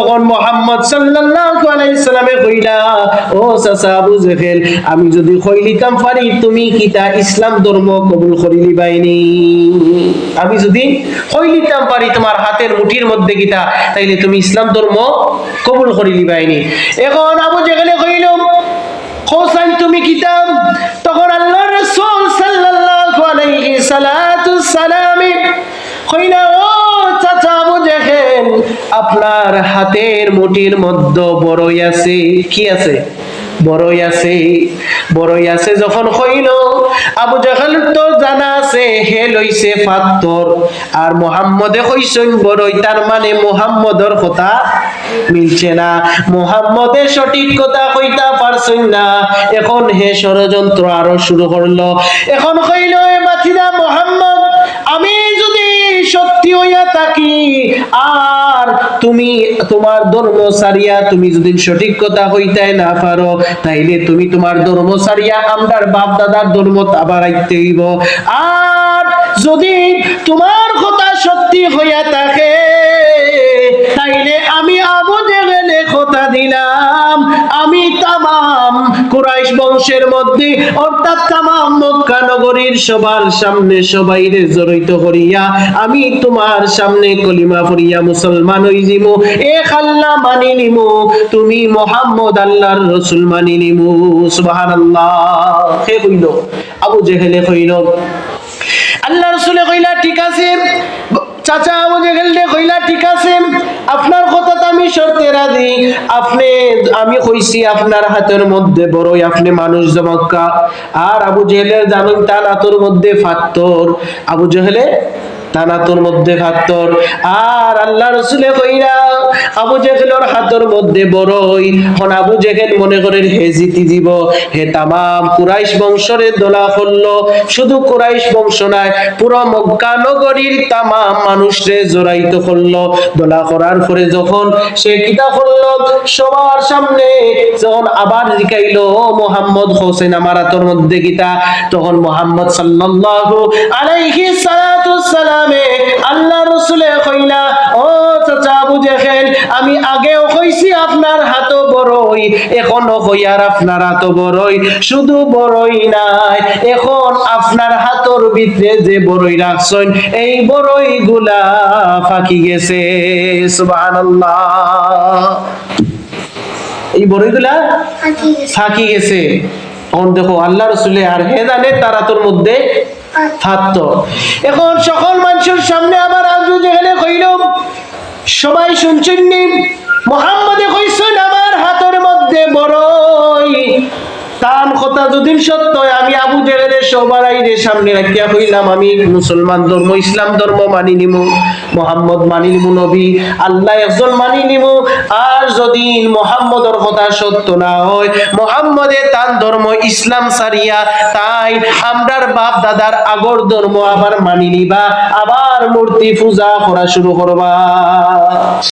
তখন মুহাম্মদ সাল্লাল্লাহু আলাইহি সাল্লামে কইলা, ও চাচা আবু জেহেল, আমি যদি কইলিতাম পারি তুমি কিতা ইসলাম ধর্ম কবুল করিলি বাইনি? আমি যদি কইলিতাম পারি তোমার হাতের মুঠির মধ্যে কিতা, তাইলে তুমি ইসলাম ধর্ম কবুল করিলি বাইনি। এখন আবু জেহেলে কইল, কোসাইন তুমি কিতা? তখন আল্লাহর রাসূল সাল্লাল্লাহু আলাইহি সালাম কইলা, ও চাচা আবু জেহেল, আপনার হাতের মুঠির মধ্যে বড়ই আছে। কি আছে? বড়ই আছে। বড়ই আছে যখন কইল, আবু জেহেল তো জানা আছে হে লইছে পাথর, আর মুহাম্মদে কইছেন বড়ই, তার মানে মুহাম্মদর কথা মিলছে না, মুহাম্মদে সঠিক কথা কইতা পারছেন না। এখন হে ষড়যন্ত্র আরো শুরু করলো। এখন কইল, এ বাতিদা মুহাম্মদ, আমি যদি সত্যি হইয়া থাকি আর তুমি তোমার ধর্ম সারিয়া তুমি যদি সঠিক কথা হইতে না পারো, তাইলে তুমি তোমার ধর্ম সারিয়া আমরার বাপ দাদার ধর্ম আবার আইতে হইব। আর যদি তোমার কথা সত্যি হইয়া থাকে, তাইলে আমি আবু জেহেলে কথা দিলাম, আমি তামাম কুরাইশ বংশের মধ্যে অর্থাৎ তামাম মক্কা নগরীর সবার সামনে সবাইরে জড়িত করিয়া আমি তোমার সামনে কলিমা পড়িয়া মুসলমান হইজিমু, এক আল্লাহ মানি নিমু, তুমি মুহাম্মদ আল্লাহর রাসূল মানি নিমু। সুবহানাল্লাহ। কে কইল? আবু জেহেলে কইল। আল্লাহর রাসূলে কইলা, ঠিক আছে। চাচা আবু জেহেল কইলা, ঠিক আছে, আপনার কথা তো আমি শর্তে রাজি। আপনি, আমি কইছি আপনার হাতের মধ্যে বড়ই, আপনি মানুষ জমক্কা। আর আবু জেহেলের জানেন তার হাতের মধ্যে পাথর। আবু জেহেলে তানাতুর মধ্যে পাথর। আর আল্লাহ রাসূলে কইরা আবু জেহেলের হাতের মধ্যে বড়ই। এখন আবু জেহেল মনে করেন হে জিতি দিব, হে তামাম কুরাইশ বংশরে দোলা করলো। শুধু কুরাইশ বংশ নয়, পুরো মক্কা নগরীর তামাম মানুষরে জড়াইত করলো। দোলা করার পরে যখন সে কিতা করলো, সবার সামনে যখন আবার জিকাইলো, ও মুহাম্মদ হোসেন আমার হাতের মধ্যে কিতা? তখন মুহাম্মদ সাল্লাল্লাহু আলাইহি সালাম আল্লাহ রাসূলে কইলা, ও চাচা আবু জেহেল, আমি আগেও কইছি আপনার হাতও বড়ই, এখনো কইয়ার আপনার হাতও বড়ই। শুধু বড়ই নাই, এখন আপনার হাতর ভিতরে যে বড়ই রাখছেন, এই বড়ই গুলা ফাঁকি গেছে। সুবহানাল্লাহ। এই বড়ই গুলা ফাঁকি গেছে। এখন দেখো আল্লাহ রাসূলে আর হে জানে তার হাতের মধ্যে থাকতো। এখন সকল মানুষের সামনে আবার আবু জেহেলে কইল, সবাই শুনছেন নি? মুহাম্মদে কইছেন আমার হাতের মধ্যে বড়ই, তার কথা যদি সত্য হয়, আমি আবু জেহেলের সবাইরে সামনে রাখিয়া কইলাম আমি মুসলমান ধর্ম ইসলাম ধর্ম মানি নিমু, মুহাম্মদ মানি নিমু, নবী আল্লাহ একজন মানি নিমু। আর যদি মুহাম্মদের কথা সত্য না হয়, মুহাম্মদে তার ধর্ম ইসলাম সারিয়া তাই আমরার বাপ দাদার আগর ধর্ম আবার মানি নিবা, আবার মূর্তি পূজা করা শুরু করবা।